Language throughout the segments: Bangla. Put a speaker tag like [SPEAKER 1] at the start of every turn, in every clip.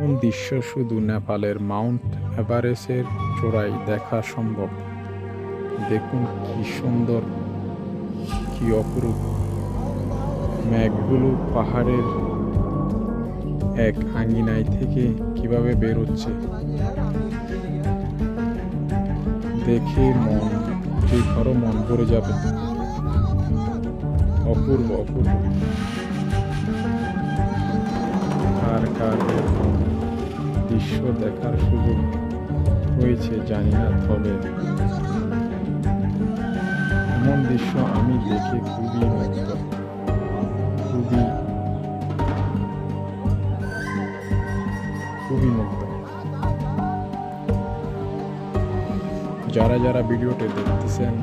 [SPEAKER 1] কোন দৃশ্য শুধু নেপালের মাউন্ট এভারেস্টের চূড়ায় দেখা সম্ভব। দেখুন কি সুন্দর, কি অপরূপ। মেঘগুলো পাহাড়ের এক আঙিনায় থেকে কিভাবে বেরোচ্ছে, দেখে যে কারো মন ভরে যাবে। অপূর্ব অপূর্ব। কার কার এরকম দৃশ্য দেখার সুযোগ হয়েছে জানি না, তবে এমন দৃশ্য আমি দেখে খুবই মুগ্ধ, খুবই খুবই মুগ্ধ। যারা যারা ভিডিওটি দেখতেছেন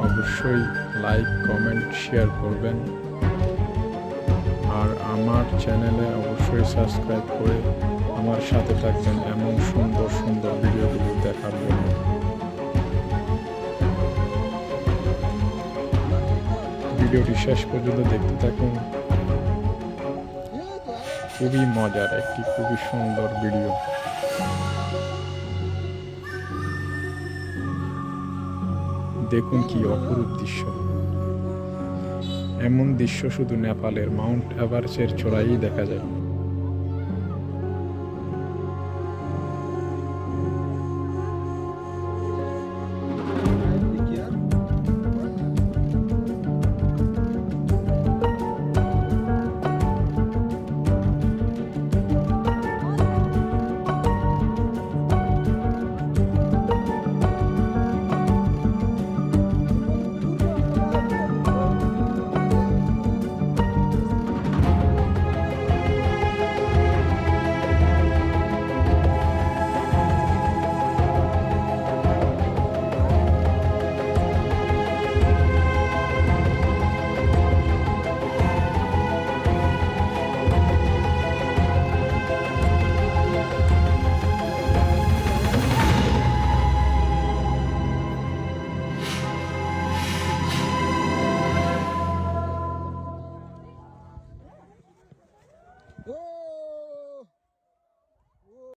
[SPEAKER 1] অবশ্যই লাইক, কমেন্ট, শেয়ার করবেন। আর আমার চ্যানেলে অবশ্যই সাবস্ক্রাইব করে আমার সাথে থাকবেন এমন সুন্দর সুন্দর ভিডিওগুলো দেখার জন্য। ভিডিওটি শেষ পর্যন্ত দেখতে থাকুন। খুবই মজার একটি খুবই সুন্দর ভিডিও। দেখুন কি অপরূপ দৃশ্য। এমন দৃশ্য শুধু নেপালের মাউন্ট এভারেস্টের চূড়ায়ই দেখা যায়।